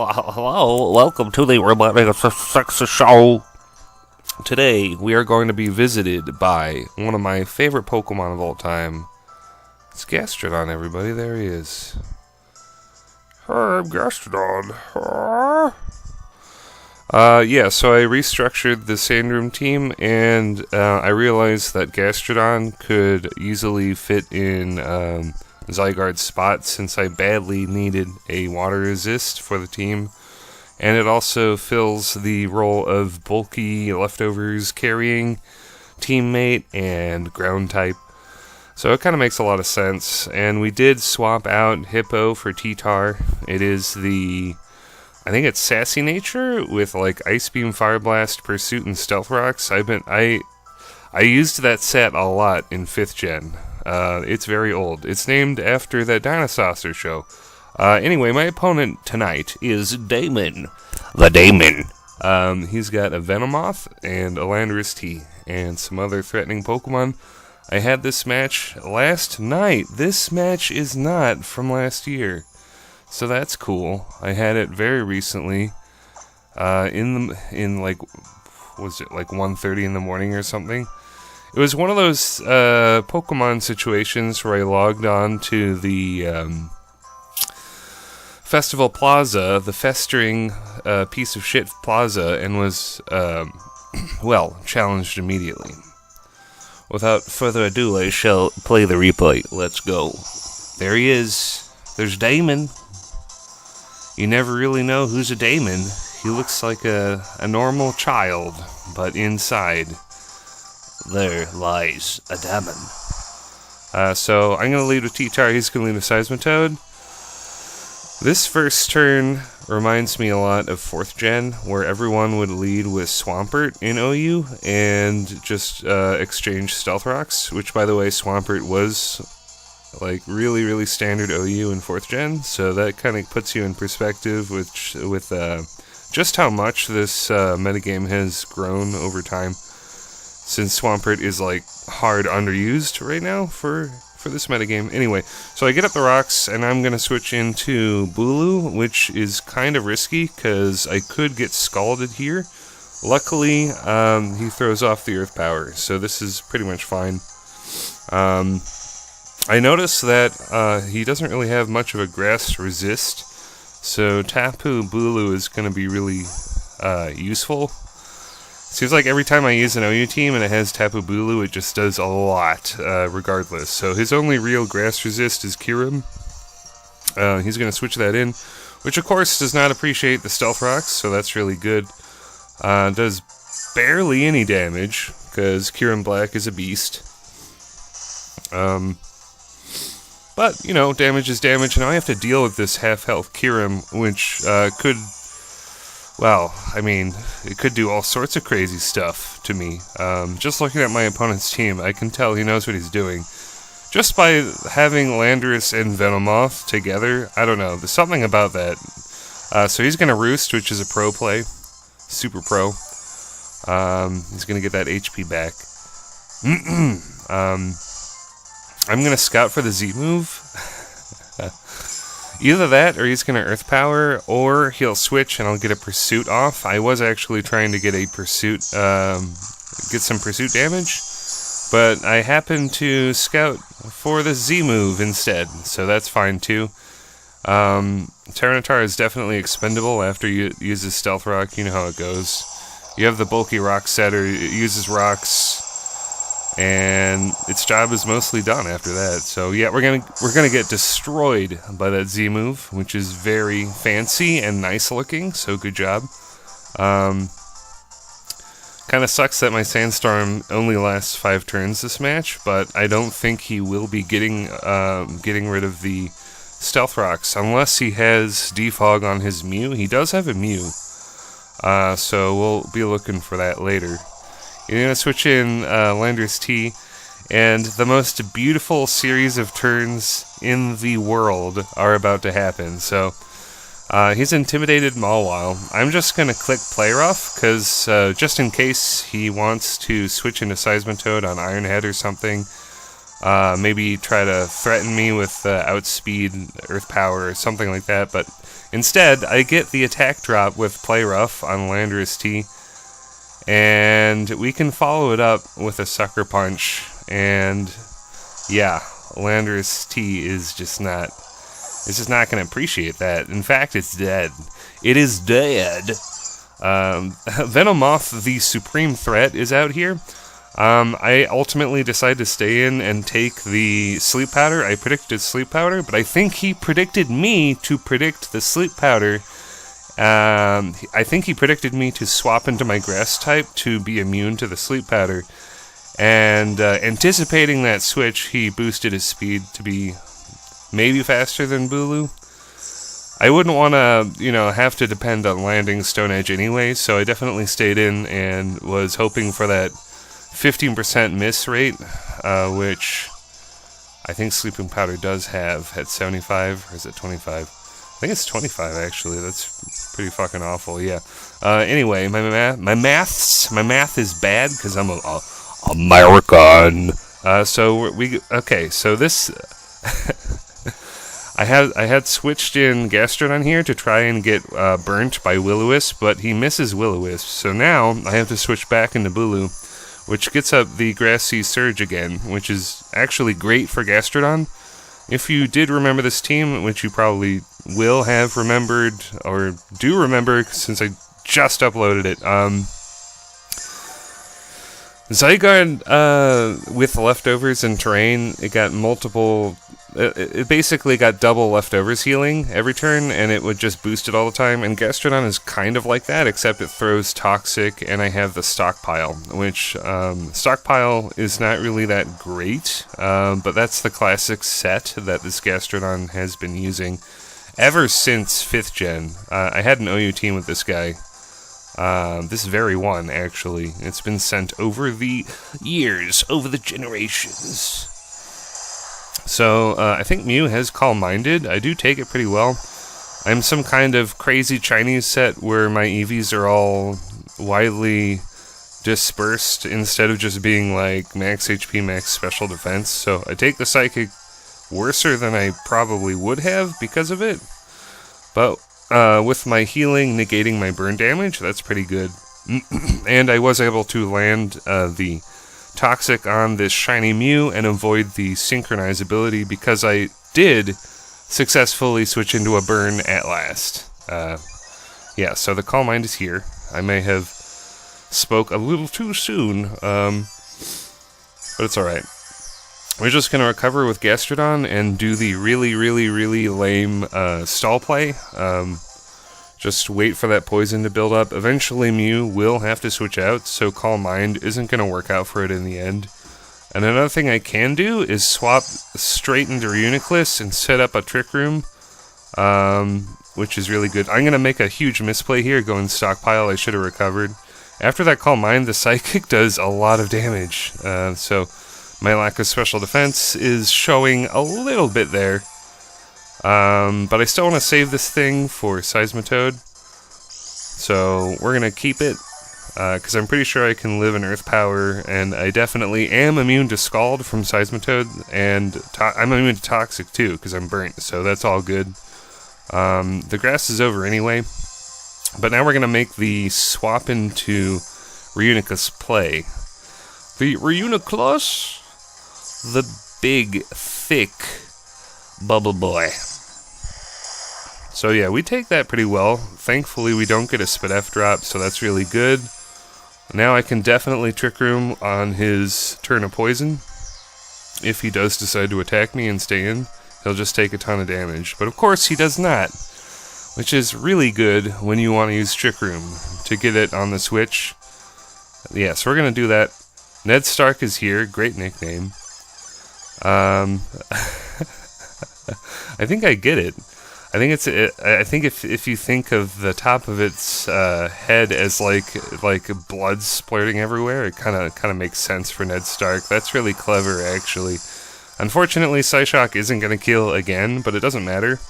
Hello, welcome to the RobotnikIsSexy show. Today, we are going to be visited by one of my favorite Pokemon of all time. It's Gastrodon, everybody. There he is. Hi, I'm Gastrodon. So I restructured the Sandroom team, and I realized that Gastrodon could easily fit in Zygarde's spot since I badly needed a water resist for the team. And it also fills the role of bulky leftovers carrying teammate and ground type. So it kind of makes a lot of sense. And we did swap out Hippo for T-Tar. It is I think it's Sassy Nature with like Ice Beam, Fire Blast, Pursuit, and Stealth Rocks. I used that set a lot in 5th gen. It's very old. It's named after that Dinosaur show. Anyway, my opponent tonight is Daemon. The Daemon. He's got a Venomoth and a Landorus T and some other threatening Pokemon. I had this match last night. This match is not from last year. So that's cool. I had it very recently. In like, was it like 1:30 in the morning or something? It was one of those Pokemon situations where I logged on to the Festival Plaza, the festering piece of shit plaza, and was, challenged immediately. Without further ado, I shall play the replay. Let's go. There he is. There's Daemon. You never really know who's a Daemon. He looks like a normal child, but inside there lies a Daemon. So I'm going to lead with T-Tar, he's going to lead with Seismitoad. This first turn reminds me a lot of 4th gen, where everyone would lead with Swampert in OU and just exchange Stealth Rocks, which, by the way, Swampert was like really, really standard OU in 4th gen, so that kind of puts you in perspective with just how much this metagame has grown over time. Since Swampert is like hard underused right now for this metagame. Anyway, so I get up the rocks and I'm gonna switch into Bulu, which is kind of risky because I could get scalded here. Luckily, he throws off the Earth Power, so this is pretty much fine. I noticed that he doesn't really have much of a grass resist, so Tapu Bulu is gonna be really useful. Seems like every time I use an OU team and it has Tapu Bulu, it just does a lot, regardless. So his only real grass resist is Kyurem. He's going to switch that in, which of course does not appreciate the Stealth Rocks, so that's really good. Does barely any damage, because Kyurem Black is a beast. But, you know, damage is damage, and I have to deal with this half-health Kyurem, which could... Well, I mean, it could do all sorts of crazy stuff to me. Just looking at my opponent's team, I can tell he knows what he's doing. Just by having Landorus and Venomoth together, I don't know, there's something about that. So he's going to Roost, which is a pro play. Super pro. He's going to get that HP back. I'm going to Scout for the Z move. Either that, or he's going to Earth Power, or he'll switch and I'll get a Pursuit off. I was actually trying to get a Pursuit, get some Pursuit damage, but I happened to Scout for the Z move instead, so that's fine too. Tyranitar is definitely expendable after you use his Stealth Rock. You know how it goes. You have the bulky Rock Setter, it uses rocks, and its job is mostly done after that. So yeah, we're gonna get destroyed by that Z move, which is very fancy and nice looking. So good job. Kind of sucks that my Sandstorm only lasts 5 turns this match, but I don't think he will be getting rid of the Stealth Rocks unless he has Defog on his Mew. He does have a Mew, so we'll be looking for that later. You're going to switch in Landorus T, and the most beautiful series of turns in the world are about to happen. So, he's intimidated Mawile. I'm just going to click Play Rough, because just in case he wants to switch into Seismitoad on Iron Head or something, maybe try to threaten me with outspeed, earth power, or something like that, but instead, I get the attack drop with Play Rough on Landorus T, and we can follow it up with a Sucker Punch, and yeah, Landorus T is just not, it's just not going to appreciate that. In fact, it's dead. It is dead. Venomoth, the supreme threat, is out here. I ultimately decided to stay in and take the Sleep Powder. I predicted Sleep Powder, but I think he predicted me to predict the Sleep Powder. I think he predicted me to swap into my Grass type to be immune to the Sleep Powder. And anticipating that switch, he boosted his speed to be maybe faster than Bulu. I wouldn't want to, have to depend on landing Stone Edge anyway, so I definitely stayed in and was hoping for that 15% miss rate, which I think Sleeping Powder does have at 75, or is it 25? I think it's 25, actually. That's pretty fucking awful, yeah. Anyway, my math is bad, because I'm a American. So this... I had switched in Gastrodon here to try and get burnt by Will-O-Wisp, but he misses Will-O-Wisp, so now I have to switch back into Bulu, which gets up the Grassy Surge again, which is actually great for Gastrodon. If you did remember this team, which you probably will have remembered, or do remember since I just uploaded it, Zygarde, with leftovers and terrain, it got multiple... It basically got double leftovers healing every turn, and it would just boost it all the time, and Gastrodon is kind of like that, except it throws Toxic, and I have the Stockpile, which, Stockpile is not really that great, but that's the classic set that this Gastrodon has been using ever since 5th gen. I had an OU team with this guy. This very one, actually. It's been sent over the years, over the generations. So, I think Mew has Calm-Minded. I do take it pretty well. I'm some kind of crazy Chinese set where my EVs are all widely dispersed instead of just being like max HP, max special defense. So, I take the Psychic worser than I probably would have because of it. But, with my healing negating my burn damage, that's pretty good. And I was able to land the Toxic on this shiny Mew and avoid the Synchronize ability because I did successfully switch into a burn at last. Yeah, so the Calm Mind is here. I may have spoke a little too soon, but it's alright. We're just going to recover with Gastrodon and do the really, really, really lame stall play. Just wait for that poison to build up. Eventually Mew will have to switch out, so Calm Mind isn't going to work out for it in the end. And another thing I can do is swap straight into Reuniclus and set up a Trick Room, which is really good. I'm going to make a huge misplay here, going Stockpile. I should have recovered. After that Calm Mind, the Psychic does a lot of damage, so my lack of special defense is showing a little bit there. But I still want to save this thing for Seismitoad, so we're going to keep it, because I'm pretty sure I can live in Earth Power, and I definitely am immune to Scald from Seismitoad, and I'm immune to Toxic too, because I'm burnt, so that's all good. The grass is over anyway, but now we're going to make the swap into Reuniclus play. The Reuniclus, the big, thick Bubble Boy. So yeah, we take that pretty well. Thankfully we don't get a Spit F drop, so that's really good. Now I can definitely Trick Room on his turn of poison. If he does decide to attack me and stay in, he'll just take a ton of damage. But of course he does not, which is really good when you want to use Trick Room to get it on the switch. Yeah, so we're going to do that. Ned Stark is here, great nickname. I think I get it. I think if you think of the top of its head as like blood splurting everywhere, it kind of makes sense for Ned Stark. That's really clever, actually. Unfortunately, Psyshock isn't going to kill again, but it doesn't matter.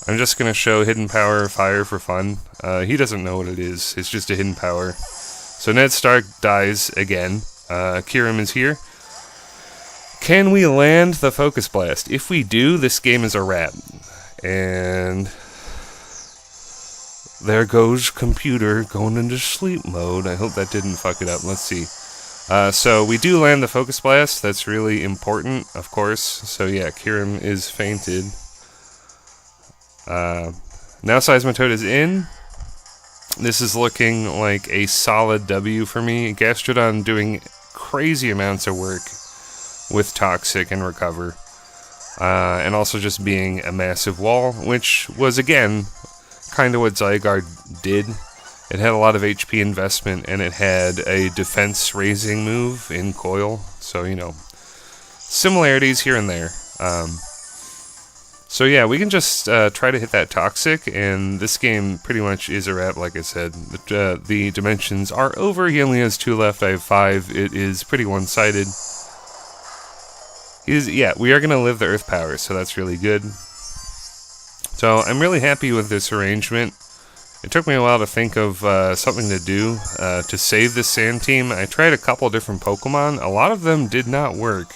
I'm just going to show Hidden Power Fire for fun. He doesn't know what it is. It's just a hidden power. So Ned Stark dies again. Kirim is here. Can we land the Focus Blast? If we do, this game is a wrap. And there goes computer going into sleep mode. I hope that didn't fuck it up. Let's see. So we do land the Focus Blast. That's really important, of course. So yeah, Kirim is fainted. Now Seismitoad is in. This is looking like a solid W for me. Gastrodon doing crazy amounts of work with Toxic and Recover. And also just being a massive wall, which was, again, kind of what Zygarde did. It had a lot of HP investment, and it had a defense-raising move in Coil. So, you know, similarities here and there. So yeah, we can just try to hit that Toxic, and this game pretty much is a wrap, like I said. The dimensions are over. He only has 2 left. I have 5. It is pretty one-sided. Yeah, we are going to live the Earth Power, so that's really good. So I'm really happy with this arrangement. It took me a while to think of something to do to save this Sand Team. I tried a couple different Pokemon. A lot of them did not work.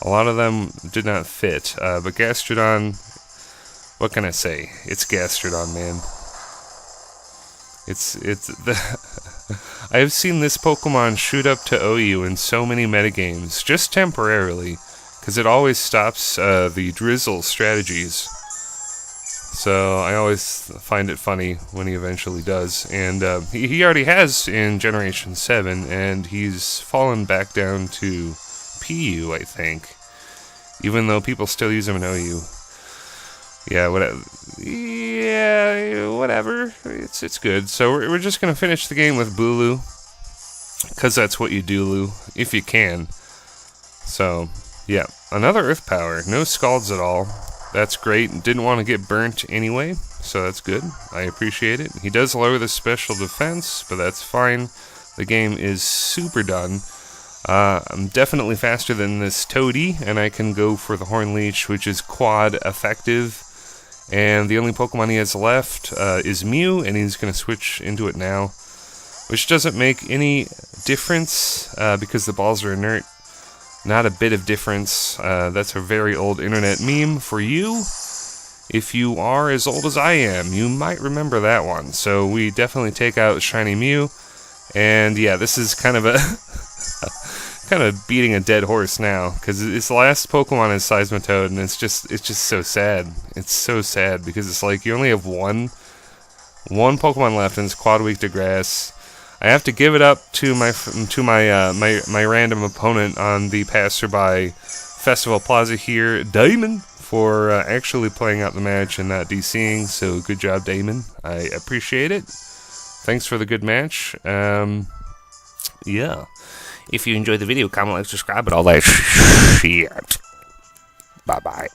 A lot of them did not fit. But Gastrodon, what can I say? It's Gastrodon, man. It's the I have seen this Pokemon shoot up to OU in so many metagames, just temporarily, because it always stops the Drizzle strategies. So I always find it funny when he eventually does. And he already has in Generation 7, and he's fallen back down to PU, I think. Even though people still use him in OU. Yeah, whatever. Yeah, whatever. It's good. So we're just going to finish the game with Bulu. Because that's what you do, Lou. If you can. So, yeah. Another Earth Power. No Scalds at all. That's great. Didn't want to get burnt anyway. So that's good. I appreciate it. He does lower the special defense. But that's fine. The game is super done. I'm definitely faster than this Toadie. And I can go for the Horn Leech, which is quad effective. And the only Pokemon he has left is Mew, and he's going to switch into it now. Which doesn't make any difference, because the balls are inert. Not a bit of difference. That's a very old internet meme for you. If you are as old as I am, you might remember that one. So we definitely take out Shiny Mew. And yeah, this is kind of a... kind of beating a dead horse now, because its last Pokemon is Seismitoad, and it's just so sad. It's so sad, because it's like you only have one Pokemon left, and it's quad weak to grass. I have to give it up to my random opponent on the Passerby Festival Plaza here, Daemon, for actually playing out the match and not DCing. So good job, Daemon. I appreciate it. Thanks for the good match. Yeah. If you enjoyed the video, comment, like, subscribe, and all that shit. Bye-bye.